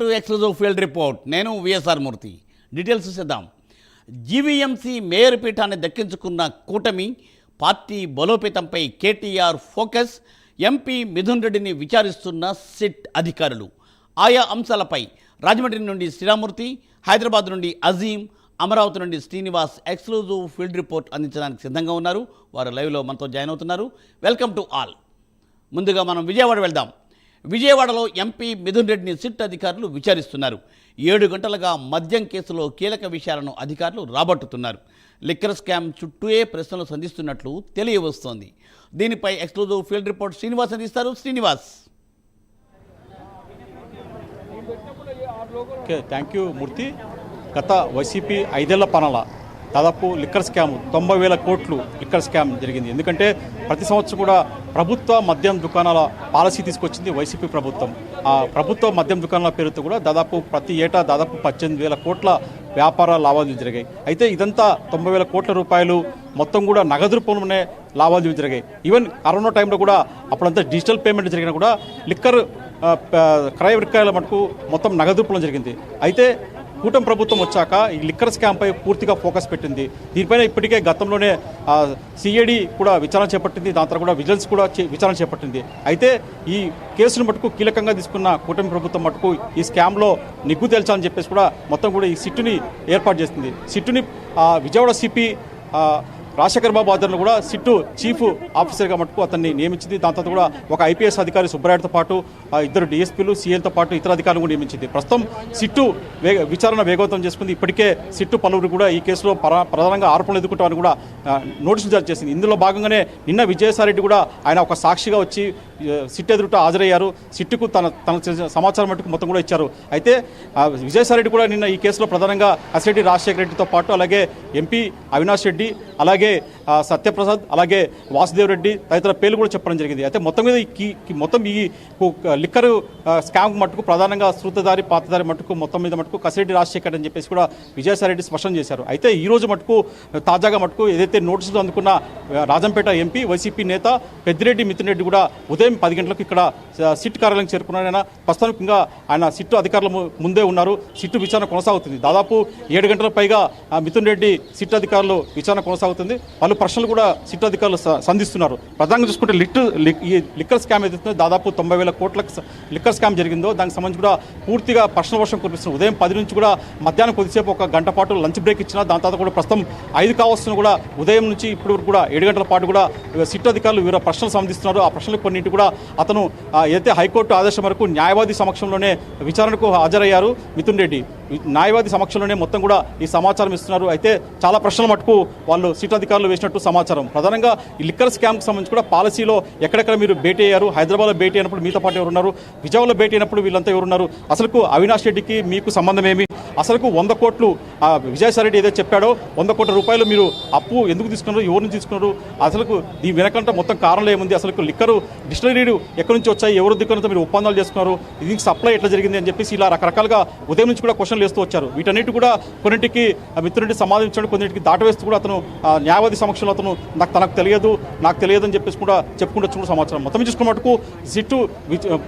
To exclusive field report. నేను VSR Murthy. Details చూసేద్దాం. GVMC mayor పీఠాన్ని దక్కించుకున్న కూటమి పార్టీ బలోపేతంపై కేటీఆర్ ఫోకస్. ఎంపీ మిథున్ రెడ్డిని విచారిస్తున్న సిట్ అధికారులు. ఆయా అంశాలపై రాజమండ్రి నుండి శ్రీరామూర్తి, హైదరాబాద్ నుండి అజీం, అమరావతి నుండి శ్రీనివాస్ ఎక్స్క్లూజివ్ ఫీల్డ్ రిపోర్ట్ అందించడానికి సిద్ధంగా ఉన్నారు. వారు లైవ్లో మనతో జాయిన్ అవుతున్నారు. Welcome to all. ముందుగా మనం విజయవాడ వెళ్దాం. విజయవాడలో ఎంపీ మిథున్ రెడ్డిని సిట్ అధికారులు విచారిస్తున్నారు. 7 గంటలుగా మద్యం కేసులో కీలక విషయాలను అధికారులు రాబట్టుతున్నారు. లిక్కర్ స్కామ్ చుట్టూయే ప్రశ్నలు సంధిస్తున్నట్లు తెలియవస్తోంది. దీనిపై ఎక్స్క్లూజివ్ ఫీల్డ్ రిపోర్ట్ శ్రీనివాస్ అందిస్తారు. శ్రీనివాస్. ఓకే, థ్యాంక్ యూ మూర్తి. గత వైసీపీ 5 ఏళ్ల పాలన దాదాపు లిక్కర్ స్కామ్ 90,000 కోట్లు లిక్కర్ స్కామ్ జరిగింది. ఎందుకంటే ప్రతి సంవత్సరం కూడా ప్రభుత్వ మద్యం దుకాణాల పాలసీ తీసుకొచ్చింది వైసీపీ ప్రభుత్వం. ఆ ప్రభుత్వ మద్యం దుకాణాల పేరుతో కూడా దాదాపు ప్రతి ఏటా దాదాపు 18,000 కోట్ల వ్యాపార లావాదేవీలు జరిగాయి. అయితే ఇదంతా 90,000 కోట్ల రూపాయలు మొత్తం కూడా నగదు రూపంలోనే లావాదేవీలు జరిగాయి. ఈవెన్ కరోనా టైంలో కూడా అప్పుడంతా డిజిటల్ పేమెంట్ జరిగినా కూడా లిక్కర్ క్రయ విక్రయాల మటుకు మొత్తం నగదు రూపంలో జరిగింది. అయితే కూటమి ప్రభుత్వం వచ్చాక ఈ లిక్కర్ స్కామ్పై పూర్తిగా ఫోకస్ పెట్టింది. దీనిపైన ఇప్పటికే గతంలోనే సిఐడి కూడా విచారణ చేపట్టింది. దాని తర్వాత కూడా విజిలెన్స్ కూడా విచారణ చేపట్టింది. అయితే ఈ కేసును మటుకు కీలకంగా తీసుకున్న కూటమి ప్రభుత్వం మటుకు ఈ స్కామ్లో నిగ్గు తేల్చాలని చెప్పేసి కూడా మొత్తం కూడా ఈ సిట్టుని ఏర్పాటు చేస్తుంది. సిట్టుని విజయవాడ సిపి రాజశేఖర్ బాబు ఆధ్వర్యంలో కూడా సిట్టు చీఫ్ ఆఫీసర్గా మటుకు అతన్ని నియమించింది. దాని తర్వాత కూడా ఒక ఐపీఎస్ అధికారి సుబ్బరాయుడుతో పాటు 2 డిఎస్పీలు, సీఎంతో పాటు ఇతర అధికారులు కూడా నియమించింది. ప్రస్తుతం సిట్టు విచారణ వేగవంతం చేసుకుంది. ఇప్పటికే సిట్టు పలువురు కూడా ఈ కేసులో ప్రధానంగా ఆరోపణలు ఎదుర్కొంటామని కూడా నోటీసులు జారీ చేసింది. ఇందులో భాగంగానే నిన్న విజయసాయిరెడ్డి కూడా ఆయన ఒక సాక్షిగా వచ్చి సిట్ ఎదురుట హాజరయ్యారు. సిట్టుకు తన సమాచారం మటుకు మొత్తం కూడా ఇచ్చారు. అయితే విజయసాయిరెడ్డి కూడా నిన్న ఈ కేసులో ప్రధానంగా అసిరెడ్డి రాజశేఖర రెడ్డితో పాటు అలాగే ఎంపీ అవినాష్ రెడ్డి, అలాగే సత్యప్రసాద్, అలాగే వాసుదేవ్ రెడ్డి తదితర పేర్లు కూడా చెప్పడం జరిగింది. అయితే మొత్తం మీద మొత్తం ఈ లిక్కర్ స్కామ్ మటుకు ప్రధానంగా సూత్రధారి పాత్రధారి మటుకు మొత్తం మీద మటుకు కసిరెడ్డి రాజశేఖర్ అని చెప్పేసి కూడా విజయసాయిరెడ్డి స్పష్టం చేశారు. అయితే ఈ రోజు మటుకు తాజాగా మటుకు ఏదైతే నోటీసులు అందుకున్న రాజంపేట ఎంపీ వైసీపీ నేత పెద్దిరెడ్డి మిథున్ రెడ్డి కూడా ఉదయం 10 గంటలకు ఇక్కడ సిట్ కార్యాలయం చేరుకున్నారైనా ప్రస్తుతానికంగా ఆయన సిట్టు అధికారుల ముందే ఉన్నారు. సిట్టు విచారణ కొనసాగుతుంది. దాదాపు 7 గంటల పైగా మిథున్ రెడ్డి సిట్ అధికారులు విచారణ కొనసాగుతుంది. పలు ప్రశ్నలు కూడా సిట్ అధికారులు సంధిస్తున్నారు. ప్రధానంగా చూసుకుంటే ఈ లిక్కర్ స్కామ్ ఏదైతే దాదాపు 90,000 కోట్ల లిక్కర్ స్కామ్ జరిగిందో దానికి సంబంధించి కూడా పూర్తిగా ప్రశ్న వర్షం కురిపిస్తున్నారు. ఉదయం 10 నుంచి కూడా మధ్యాహ్నం కొద్దిసేపు 1 గంట పాటు లంచ్ బ్రేక్ ఇచ్చినా దాని తర్వాత కూడా ప్రస్తుతం 5 కావస్తున్న కూడా ఉదయం నుంచి ఇప్పటి వరకు కూడా 7 గంటల పాటు కూడా సిట్ అధికారులు వివిధ ప్రశ్నలు సంధిస్తున్నారు. ఆ ప్రశ్నలు కొన్నింటి కూడా అతను ఏదైతే హైకోర్టు ఆదేశం వరకు న్యాయవాది సమక్షంలోనే విచారణకు హాజరయ్యారు మిథున్ రెడ్డి. న్యాయవాది సమక్షంలోనే మొత్తం కూడా ఈ సమాచారం ఇస్తున్నారు. అయితే చాలా ప్రశ్నలు మటుకు వాళ్ళు సిట్ అధికారులు వేసినట్టు సమాచారం. ప్రధానంగా ఈ లిక్కర్ స్కామ్కి సంబంధించి కూడా పాలసీలో ఎక్కడెక్కడ మీరు భేటీ అయ్యారు, హైదరాబాద్లో భేటీ అయినప్పుడు మీతో పాటు ఎవరున్నారు, విజయవాడలో భేటీ అయినప్పుడు వీళ్ళంతా ఎవరున్నారు, అసలుకు అవినాష్ రెడ్డికి మీకు సంబంధం ఏమి, అసలుకు 100 కోట్లు విజయసాయిరెడ్డి ఏదైతే చెప్పాడో 100 కోట్ల రూపాయలు మీరు అప్పు ఎందుకు తీసుకున్నారు, ఎవరు నుంచి తీసుకున్నారు, అసలుకు దీని వెనకంటే మొత్తం కారణంలో ఏముంది, అసలు లిక్కరు డిస్టిలరీలు ఎక్కడి నుంచి వచ్చాయి, ఎవరు దిక్కునంత మీరు ఒప్పందాలు చేసుకున్నారు, దీనికి సప్లై ఎట్లా జరిగింది అని చెప్పేసి ఇలా రకరకాలుగా ఉదయం నుంచి కూడా క్వశ్చన్లు వేస్తూ వచ్చారు. వీటన్నిటి కూడా కొన్నింటికి మిత్రుడి సమాధానించడం, కొన్నింటికి దాటవేస్తూ కూడా అతను న్యాయవాది సమక్షంలో అతను నాకు తెలియదు అని చెప్పేసి కూడా చెప్పుకుంటూ వచ్చిన సమాచారం. మొత్తం చూసుకున్న మటుకు సిట్టు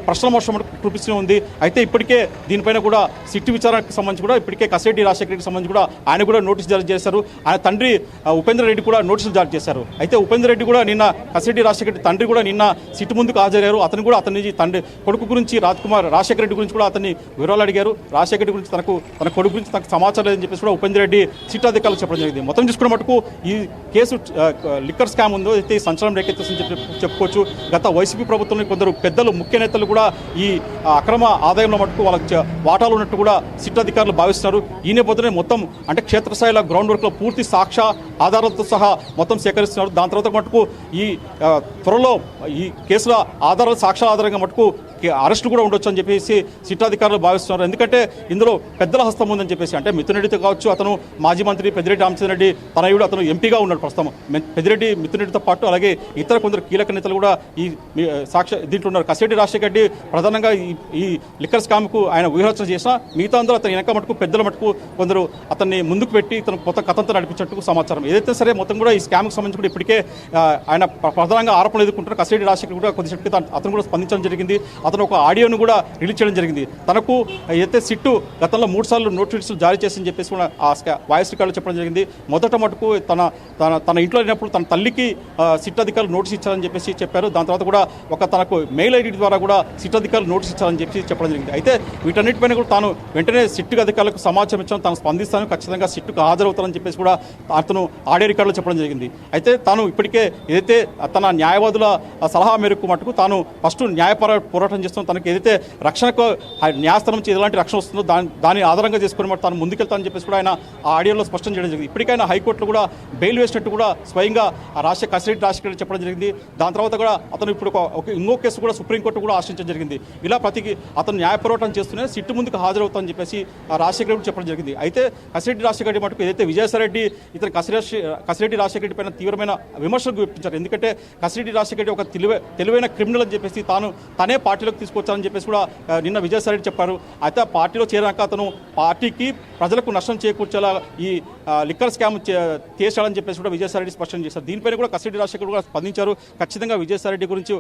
ప్రశ్నల వర్షం మటుకు చూపిస్తూనే ఉంది. అయితే ఇప్పటికే దీనిపైన కూడా సిట్టు విచారణకు సంబంధించి కూడా ఇప్పటికే కసిరెడ్డి రాజశేఖర రెడ్డికి సంబంధించి కూడా ఆయన కూడా నోటీసు జారీ చేశారు. ఆయన తండ్రి ఉపేంద్ర రెడ్డి కూడా నోటీసులు జారీ చేశారు. అయితే ఉపేంద్ర రెడ్డి కూడా నిన్న కసిరెడ్డి రాజశేఖర రెడ్డి తండ్రి కూడా నిన్న సిట్టు ముందుకు హాజరయ్యారు. అతను కూడా అతని తండ్రి కొడుకు గురించి రాజశేఖర రెడ్డి గురించి కూడా అతన్ని వివరాలు అడిగారు. రాజశేఖర రెడ్డి గురించి తన కొడుకు గురించి తనకు సమాచారం లేదని చెప్పేసి కూడా ఉపేంద్ర రెడ్డి సిట్ అధికారులు చెప్పడం జరిగింది. మొత్తం చూసుకున్న మటుకు ఈ కేసు లిక్కర్ స్కామ్ ఉందో అయితే సంచలనం రేకెత్తిస్తుందని చెప్పుకోవచ్చు. గత వైసీపీ ప్రభుత్వంలో కొందరు పెద్దలు ముఖ్య నేతలు కూడా ఈ అక్రమ ఆదాయంలో మటుకు వాళ్ళకి వాటాలు ఉన్నట్టు కూడా సిట్ అధికారులు భావిస్తున్నారు. ఈ నేపథ్యంలో మొత్తం అంటే క్షేత్రస్థాయిలో గ్రౌండ్ వర్క్లో పూర్తి సాక్ష్య ఆధారాలతో సహా మొత్తం సేకరిస్తున్నారు. దాని తర్వాత మటుకు ఈ త్వరలో ఈ కేసుల ఆధారాలు సాక్ష్యాల ఆధారంగా మటుకు అరెస్టు కూడా ఉండొచ్చు అని చెప్పేసి సిట్ అధికారులు భావిస్తున్నారు. ఎందుకంటే ఇందులో పెద్దల హస్తం ఉందని చెప్పేసి, అంటే మిథున్ రెడ్డితో కావచ్చు, అతను మాజీ మంత్రి పెద్దిరెడ్డి రామచంద్ర రెడ్డి తనయుడు, అతను ఎంపీగా ఉన్నాడు ప్రస్తుతం. పెద్దిరెడ్డి మిథున్ రెడ్డితో పాటు అలాగే ఇతర కొందరు కీలక నేతలు కూడా ఈ దీంట్లో ఉన్నారు. కసిరెడ్డి రాజశేఖర రెడ్డి ప్రధానంగా ఈ లిక్కర్ స్కామ్కు ఆయన వ్యూహరచన చేసినా మిగతా అందరూ అతను వెనక మటుకు పెద్దల మటుకు కొందరు అతన్ని ముందుకు పెట్టి ఇతను కొత్త కథంతో నడిపించినట్టు సమాచారం. ఏదైతే సరే మొత్తం కూడా ఈ స్కామ్కి సంబంధించి కూడా ఇప్పటికే ఆయన ప్రధానంగా ఆరోపణలు ఎదుర్కొంటారు. కసిరెడ్డి రాజశేఖర్ కూడా కొద్దిసేపటికి అతను కూడా స్పందించడం జరిగింది. అతను ఒక ఆడియోను కూడా రిలీజ్ చేయడం జరిగింది. తనకు ఏదైతే సిట్టు గతంలో 3 సార్లు నోటీసులు జారీ చేసిందని చెప్పేసి కూడా ఆ వాయిస్ రికార్డులో చెప్పడం జరిగింది. మొదట మటుకు తన ఇంట్లో లేనప్పుడు తన తల్లికి సిట్ అధికారులు నోటీస్ ఇచ్చారని చెప్పేసి చెప్పారు. దాని తర్వాత కూడా తనకు మెయిల్ ఐడి ద్వారా కూడా సిట్ అధికారులు నోటీస్ ఇచ్చారని చెప్పి చెప్పడం జరిగింది. అయితే వీటన్నిటిపైన కూడా తాను వెంటనే సిట్ అధికారులకు సమాచారం ఇచ్చాను, తాను స్పందిస్తాను, ఖచ్చితంగా సిట్టుకు హాజరవుతానని చెప్పేసి కూడా అతను ఆడియో రికార్డులో చెప్పడం జరిగింది. అయితే తాను ఇప్పటికే ఏదైతే తన న్యాయవాదుల సలహా మేరకు మటుకు తాను ఫస్ట్ పోరాటం చేస్తున్నాం, తనకు ఏదైతే రక్షణకు న్యాయస్థానం నుంచి ఎలాంటి రక్షణ వస్తుందో దాని ఆధారంగా చేసుకుని మాట తాను ముందుకెళ్తానని చెప్పేసి కూడా ఆయన ఆ ఆడియోలో స్పష్టం చేయడం జరిగింది. ఇప్పటికైనా హైకోర్టులో కూడా బెయిల్ వేసినట్టు కూడా స్వయంగా కసిరెడ్డి రాజశేఖర్ చెప్పడం జరిగింది. దాని తర్వాత కూడా అతను ఇప్పుడు ఇంకో కేసు కూడా సుప్రీంకోర్టు కూడా ఆశ్రయించడం జరిగింది. ఇలా అతను న్యాయ పోరాటం చేస్తూనే సిట్టు ముందుకు హాజరవుతానని చెప్పేసి రాజశేఖర్ రెడ్డి చెప్పడం జరిగింది. అయితే కసిరెడ్డి రాజశేఖర్ రెడ్డి మటుకు ఏదైతే విజయసాయిరెడ్డి ఇతను కసిరెడ్డి రాజశేఖర్ రెడ్డి పైన తీవ్రమైన విమర్శలు గుప్పించారు. ఎందుకంటే కసిరెడ్డి రాజశేఖర్ రెడ్డి ఒక తెలివైన క్రిమినల్ అని చెప్పేసి తనే పార్టీలోకి తీసుకొచ్చారని చెప్పేసి కూడా నిన్న విజయసాయిరెడ్డి చెప్పారు. అయితే ఆ పార్టీలో చేరాక అతను పార్టీకి ప్రజలకు నష్టం చేకూర్చేలా ఈ లిక్కర్ స్కామ్ చేశాడని చెప్పేసి కూడా విజయసాయిరెడ్డి స్పష్టం చేశారు. దీనిపైన కూడా కసిరెడ్డి రాజశేఖర్ కూడా స్పందించారు. ఖచ్చితంగా విజయసాయిరెడ్డి గురించి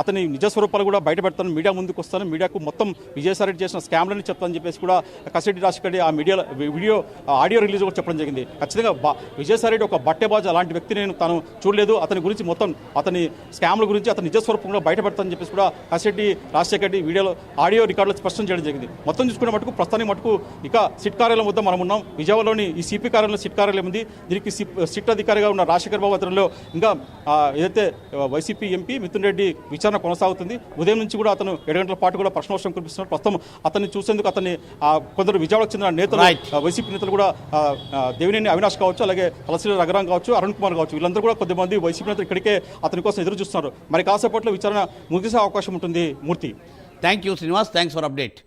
అతని నిజ స్వరూపాలు కూడా బయట పెడతాను, మీడియా ముందుకు వస్తాను, మీడియాకు మొత్తం విజయసాయిరెడ్డి చేసిన స్కామ్లని చెప్తానని చెప్పేసి కూడా కసిరెడ్డి రాజశేఖర్ రెడ్డి ఆ ఆడియో రిలీజ్ కూడా చెప్పడం జరిగింది. ఖచ్చితంగా విజయసాయిరెడ్డి ఒక బట్టెబాజు, అలాంటి వ్యక్తి నేను తాను చూడలేదు, అతని గురించి మొత్తం అతని స్కామ్ల గురించి అతని నిజ స్వరూపం కూడా బయట పెడతానని చెప్పేసి కూడా కసిరెడ్డి రాజశేఖర్ రెడ్డి ఆడియో రికార్డులో స్పష్టం చేయడం జరిగింది. మొత్తం చూసుకునే మటుకు ప్రస్తుతానికి మటుకు ఇక సిట్ కార్యాలయం వద్ద మనం ఉన్నాం. విజయవాడలోని ఈ సిపి కార్యాలయంలో సిట్ కార్యాలయం ఉంది. దీనికి సిట్ అధికారిగా ఉన్న రాజశేఖర్ బాబు అతనిలో ఇంకా ఏదైతే వైసీపీ ఎంపీ మిథున్ రెడ్డి విచారణ కొనసాగుతుంది. ఉదయం నుంచి కూడా అతను 7 గంటల పాటు కూడా ప్రశ్నోత్తరం కురిపిస్తున్నారు. ప్రస్తుతం అతన్ని చూసేందుకు కొందరు విజయవాడకు చెందిన నేతలు, వైసీపీ నేతలు కూడా దేవినేని అవినాష్ కావచ్చు, అలాగే తలసిరి రఘురాం కావచ్చు, అరుణ్ కుమార్ కావచ్చు, వీళ్ళందరూ కూడా కొద్దిమంది వైసీపీ నేతలు ఇక్కడికే అతని కోసం ఎదురు చూస్తున్నారు. మరి కాసేపట్లో విచారణ ముగిసే అవకాశం ఉంటుంది. Murthy, thank you Srinivas, thanks for update.